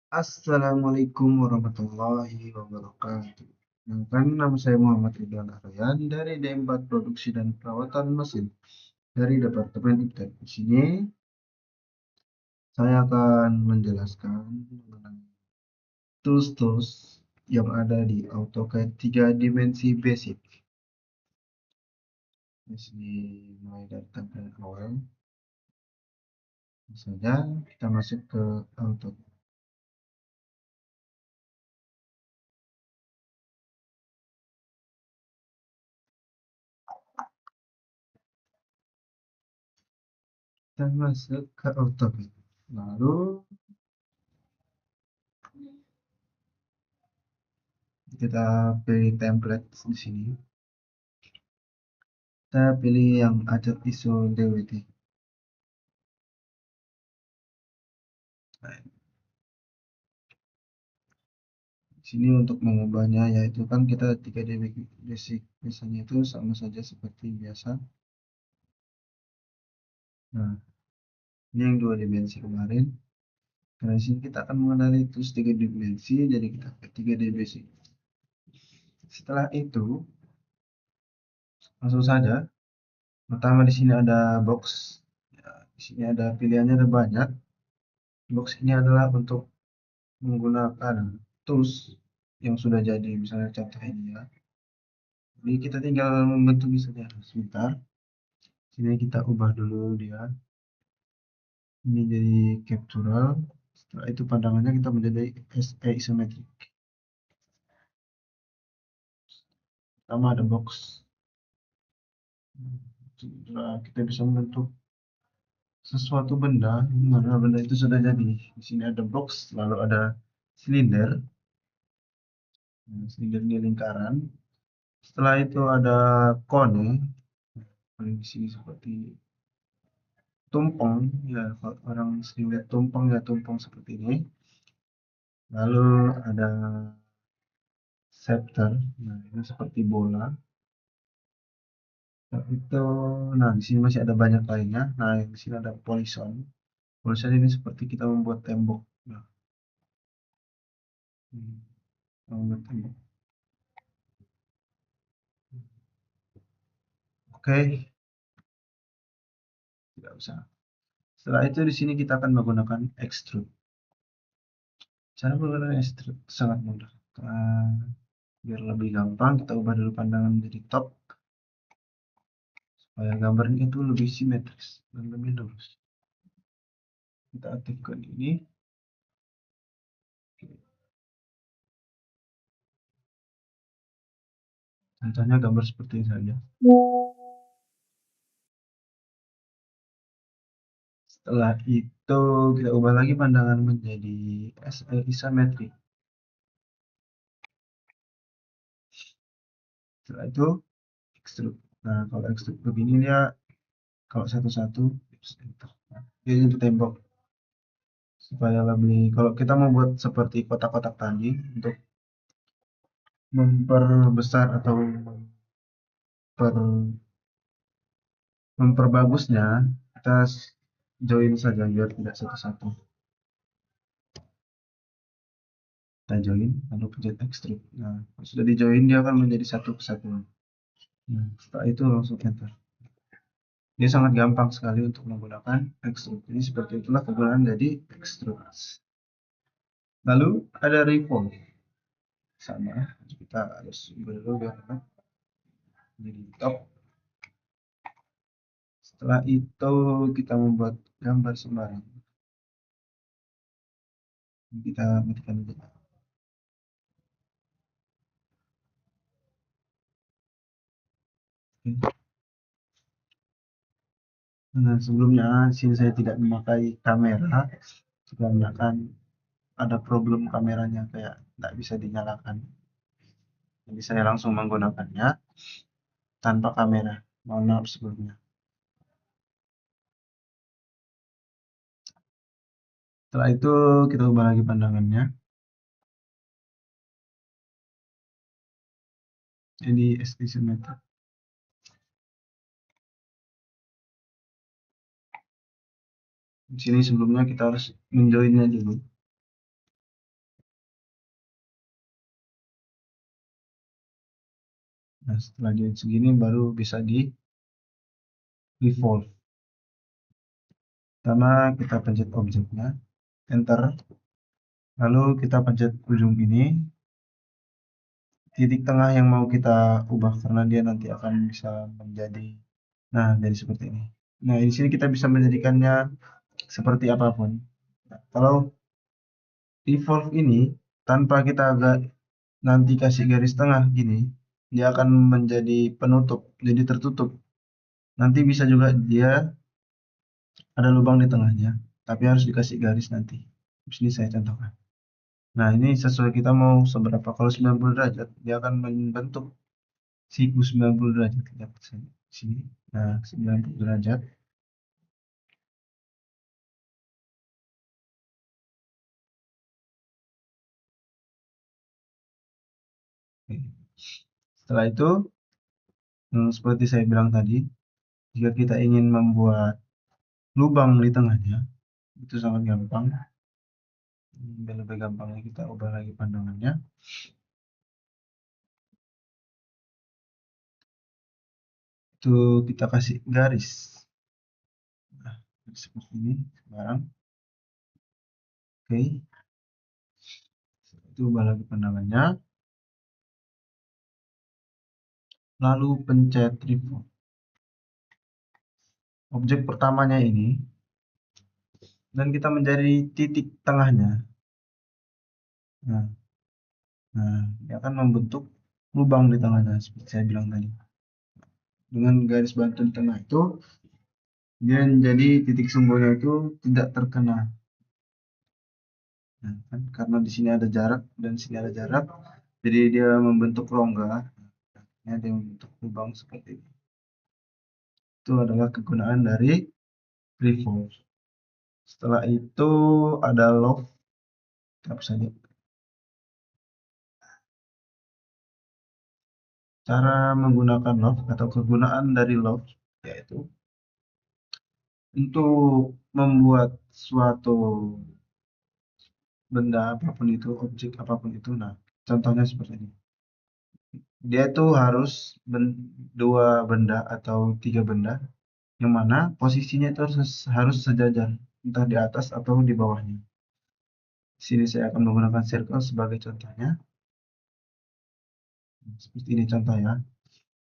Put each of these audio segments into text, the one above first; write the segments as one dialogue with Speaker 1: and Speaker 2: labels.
Speaker 1: Assalamualaikum warahmatullahi wabarakatuh. Kenalkan, nama saya Muhammad Ridwan Aryan dari D4 Produksi dan Perawatan Mesin dari Departemen IPTEK. Di sini saya akan menjelaskan mengenai tools-tools yang ada di AutoCAD 3 dimensi basic. Di sini mulai dari tampilan awal, misalnya kita masuk ke AutoCAD. Kita masuk ke AutoCAD. Lalu kita pilih template di sini. Kita pilih yang ada ISO DWT. Nah, di sini untuk mengubahnya yaitu kan kita 3D basic biasanya itu sama saja seperti biasa. Nah, ini yang 2 dimensi kemarin. Karena di sini kita akan mengenali tools 3 dimensi, jadi kita ke 3D basic. Setelah itu, langsung saja. Pertama di sini ada box. Ya, di sini ada pilihannya ada banyak. Box ini adalah untuk menggunakan tools yang sudah jadi, misalnya contoh ini ya. Jadi kita tinggal membentuknya saja. Sebentar. Sini kita ubah dulu dia. Ini jadi captural. Setelah itu pandangannya kita menjadi isometric. Pertama ada box. Setelah kita bisa membentuk sesuatu benda, mana benda itu sudah jadi. Di sini ada box, lalu ada silinder. Nah, silinder ini lingkaran. Setelah itu ada cone. Di sini seperti tumpeng, ya kalau orang sering lihat tumpeng ya tumpeng seperti ini. Lalu ada scepter, nah ini seperti bola. Itu, nah di sini masih ada banyak lainnya. Nah di sini ada polisson. Polisson ini seperti kita membuat tembok. Nah, membuat tembok. Oke, tidak usah. Setelah itu di sini kita akan menggunakan extrude. Cara menggunakan extrude sangat mudah. Biar lebih gampang, kita ubah dulu pandangan menjadi top supaya gambarnya itu lebih simetris dan lebih lurus. Kita aktifkan ini. Contohnya gambar seperti ini saja. Setelah itu kita ubah lagi pandangan menjadi isometrik. Setelah itu extrude. Nah, kalau extrude begini dia kalau satu-satu dia jadi tembok supaya lebih. Kalau kita membuat seperti kotak-kotak tadi untuk memperbesar atau memperbagusnya, kita join saja biar tidak satu-satu. Kita join lalu pencet extrude. Nah, kalau sudah di join dia akan menjadi satu kesatuan. Nah, setelah itu langsung enter. Dia sangat gampang sekali untuk menggunakan extrude. Jadi seperti itulah kegunaan dari extrude. Lalu ada revolve. Sama, kita harus ubah dulu biar jadi top. Setelah itu kita membuat gambar sembarang. Kita matikan dulu. Nah, sebelumnya sini saya tidak memakai kamera dikarenakan ada problem kameranya kayak tidak bisa dinyalakan. Jadi saya langsung menggunakannya tanpa kamera. Mohon maaf sebelumnya. Setelah itu kita ubah lagi pandangannya. Jadi isometric. Di sini sebelumnya kita harus menjoinnya dulu. Nah, setelah join segini baru bisa di revolve. Pertama kita pencet objeknya, enter, lalu kita pencet ujung ini, titik tengah yang mau kita ubah karena dia nanti akan bisa menjadi, nah jadi seperti ini. Nah di sini kita bisa menjadikannya seperti apapun. Nah, kalau revolve ini tanpa kita agak nanti kasih garis tengah gini, dia akan menjadi penutup, jadi tertutup. Nanti bisa juga dia ada lubang di tengahnya, tapi harus dikasih garis nanti. Di sini saya contohkan. Nah, ini sesuai kita mau seberapa. Kalau 90 derajat, dia akan membentuk siku 90 derajat. Lihat sini. Nah, 90 derajat. Oke. Setelah itu, seperti saya bilang tadi, jika kita ingin membuat lubang di tengahnya, itu sangat gampang. Biar lebih gampangnya kita ubah lagi pandangannya. Itu kita kasih garis. Nah, seperti ini sekarang. Oke. Itu ubah lagi pandangannya. Lalu pencet revolve. Objek pertamanya ini, dan kita menjadi titik tengahnya. Nah, dia akan membentuk lubang di tengahnya seperti saya bilang tadi. Dengan garis bantu di tengah itu, dia menjadi titik sumbernya itu tidak terkena. Nah, kan karena di sini ada jarak dan di sini ada jarak, jadi dia membentuk rongga. Ya, dia membentuk lubang seperti ini. Itu adalah kegunaan dari revolve. Setelah itu ada loft. Apa saja? Cara menggunakan loft atau kegunaan dari loft yaitu untuk membuat suatu benda apapun itu, objek apapun itu. Nah, contohnya seperti ini. Dia tuh harus dua benda atau tiga benda, yang mana posisinya itu harus sejajar, entah di atas atau di bawahnya. Di sini saya akan menggunakan circle sebagai contohnya. Seperti ini contoh ya.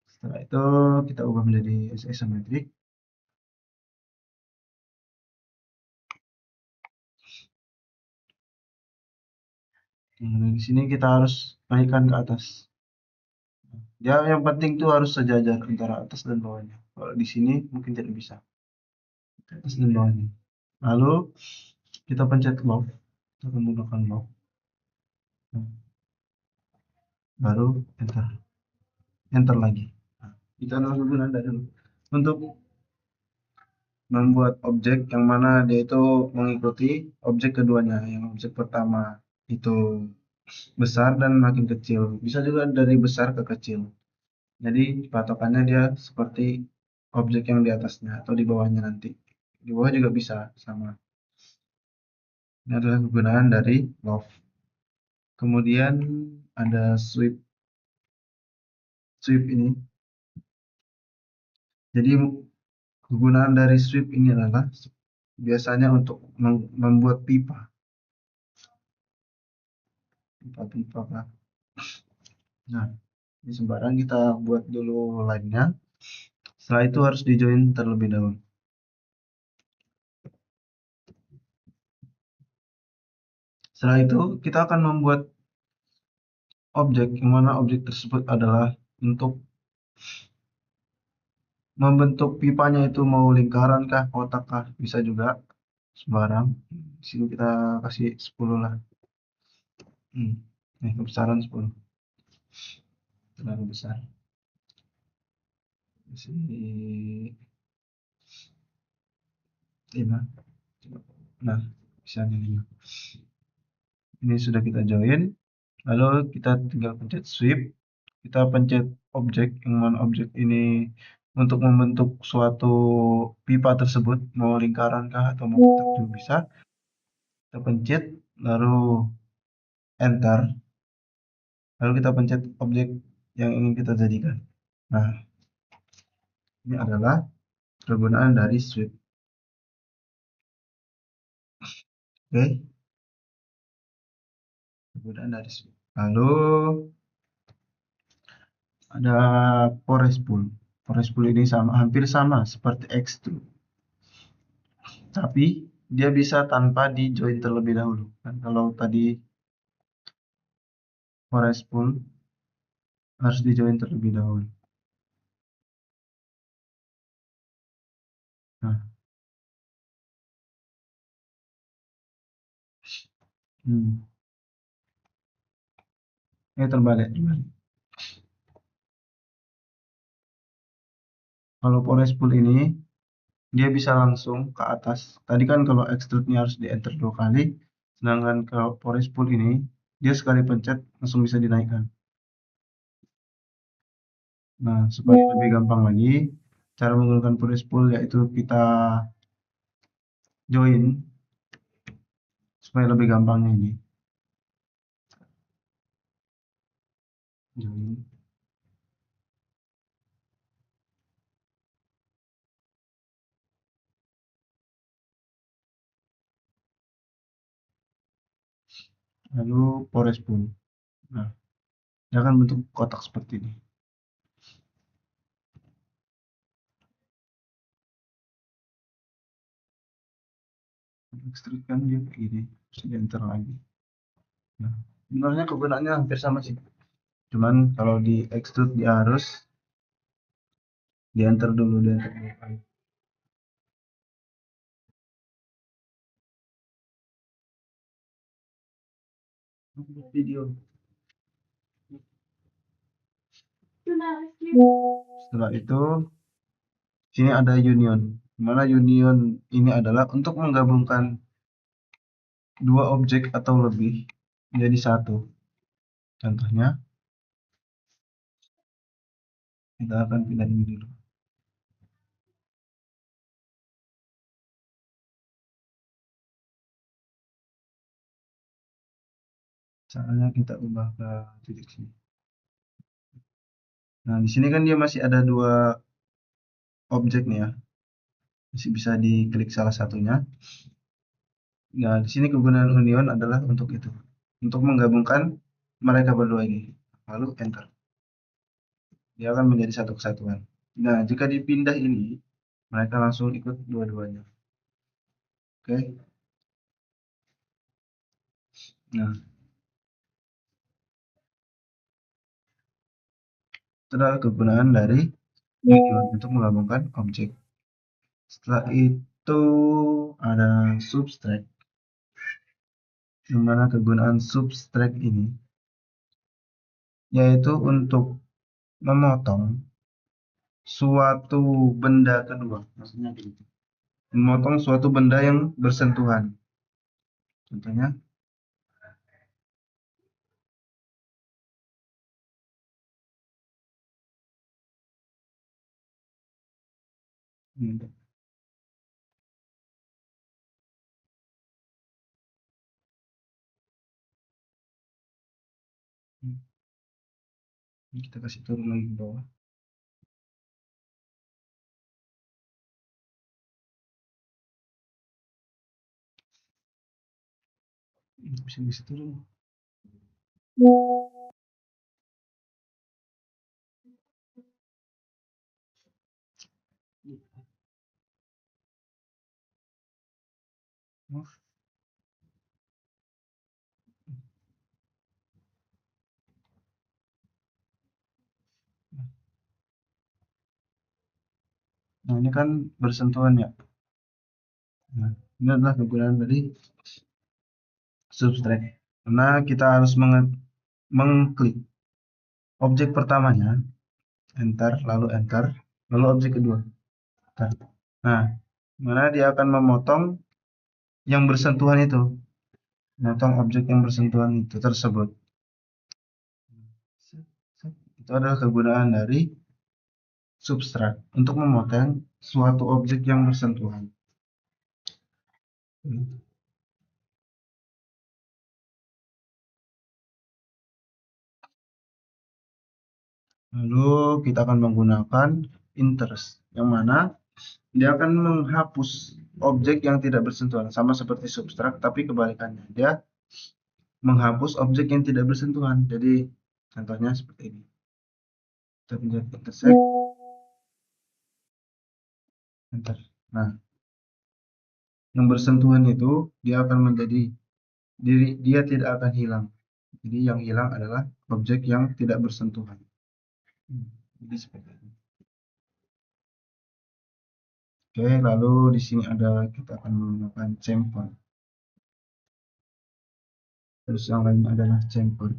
Speaker 1: Setelah itu kita ubah menjadi isometrik. Nah, di sini kita harus naikkan ke atas. Ya, yang penting tuh harus sejajar antara atas dan bawahnya. Kalau di sini mungkin tidak bisa. Atas dan bawahnya. Lalu kita pencet lock. Kita akan menggunakan lock. Nah, baru enter. Enter lagi. Nah, kita harus menggunakan dari untuk membuat objek yang mana dia itu mengikuti objek keduanya. Yang objek pertama itu besar dan makin kecil. Bisa juga dari besar ke kecil. Jadi patokannya dia seperti objek yang di atasnya atau di bawahnya nanti. Di bawah juga bisa sama. Ini adalah kegunaan dari loft. Kemudian ada sweep. Sweep ini. Jadi kegunaan dari sweep ini adalah biasanya untuk membuat pipa. Pipa-pipa kan. Nah, ini sembarang kita buat dulu line-nya. Setelah itu harus di join terlebih dahulu. Setelah itu kita akan membuat objek yang mana objek tersebut adalah untuk membentuk pipanya itu mau lingkaran kah, kotak kah, bisa juga sembarang. Di sini kita kasih 10 lah. Nih kebesaran 10. Terlalu besar. Di sini 5. Nah, bisa di 5. Ini sudah kita join. Lalu kita tinggal pencet sweep. Kita pencet objek yang mana objek ini untuk membentuk suatu pipa tersebut, mau lingkaran kah atau mau kotak juga bisa. Kita pencet lalu enter, lalu kita pencet objek yang ingin kita jadikan. Nah, ini adalah kegunaan dari sweep. Oke, kegunaan dari sweep. Lalu ada forest pull. Forest pull ini hampir sama seperti extrude, tapi dia bisa tanpa di join terlebih dahulu. Kan kalau tadi forest pull harus di join terlebih dahulu. Nah, hmm. Ini terbalik. Kalau forest pull ini dia bisa langsung ke atas. Tadi kan kalau extrude-nya harus di enter 2 kali, sedangkan kalau forest pull ini dia sekali pencet langsung bisa dinaikkan. Nah, supaya lebih gampang lagi, cara menggunakan forest pull yaitu kita join supaya lebih gampangnya ini. Join. Lalu forest pull. Nah, dia akan bentuk kotak seperti ini. Extrude kan dia kayak gini, bisa di enter lagi. Nah, sebenarnya kegunaannya hampir sama sih. Cuman kalau di extrude dia harus di enter dulu, di enter dulu kali. Video. Setelah itu, sini ada union. Mana union ini adalah untuk menggabungkan dua objek atau lebih menjadi satu. Contohnya, kita akan pindah ini dulu. Caranya kita ubah ke titik sini. Nah, di sini kan dia masih ada dua objek nih ya. Masih bisa diklik salah satunya. Nah, di sini kegunaan union adalah untuk itu. Untuk menggabungkan mereka berdua ini. Lalu enter. Dia akan menjadi satu kesatuan. Nah, jika dipindah ini, mereka langsung ikut dua-duanya. Oke. Nah, itu adalah kegunaan dari union untuk menggabungkan objek. Setelah itu ada subtract. Di mana kegunaan subtract ini yaitu untuk memotong suatu benda kedua. Maksudnya gitu. Memotong suatu benda yang bersentuhan. Contohnya, ini kita kasih turun lagi ke bawah. Bisa turun. Nah, ini kan bersentuhan ya. Nah, ini adalah kegunaan dari subtract. Karena kita harus mengklik objek pertamanya, enter, lalu objek kedua. Enter. Nah, mana dia akan memotong yang bersentuhan itu, memotong objek yang bersentuhan itu tersebut. Itu adalah kegunaan dari subtract untuk memotong suatu objek yang bersentuhan. Lalu kita akan menggunakan interest, yang mana dia akan menghapus objek yang tidak bersentuhan, sama seperti subtract, tapi kebalikannya. Dia menghapus objek yang tidak bersentuhan. Jadi contohnya seperti ini. Kita pencet intersect, enter. Nah, yang bersentuhan itu dia akan menjadi dia tidak akan hilang. Jadi yang hilang adalah objek yang tidak bersentuhan. Jadi seperti ini. Oke, lalu di sini kita akan menggunakan chamfer. Terus yang lain adalah chamfer.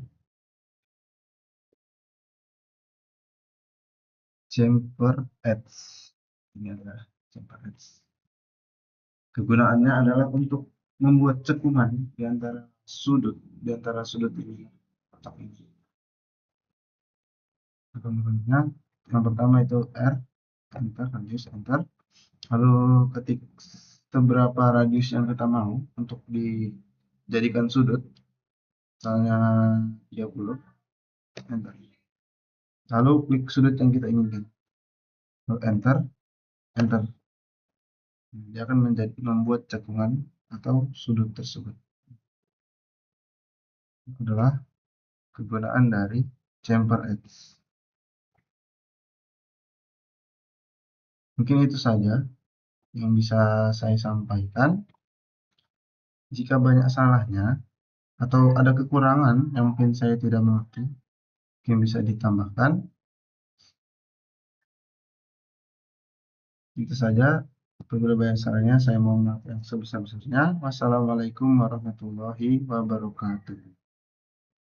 Speaker 1: Chamfer edge. Ini adalah chamfer edge. Kegunaannya adalah untuk membuat cekungan di antara sudut ini, kotak ini. Kemudiannya yang pertama itu R, enter, radius, enter. Lalu ketik seberapa radius yang kita mau untuk dijadikan sudut, misalnya 30, enter. Lalu klik sudut yang kita inginkan, lalu enter, enter. Dia akan membuat cekungan atau sudut tersebut. Itu adalah kegunaan dari chamfer edge. Mungkin itu saja yang bisa saya sampaikan. Jika banyak salahnya atau ada kekurangan yang mungkin saya tidak mengerti, mungkin bisa ditambahkan. Itu saja. Apabila banyak salahnya, saya mohon maaf yang sebesar-besarnya. Wassalamualaikum warahmatullahi wabarakatuh.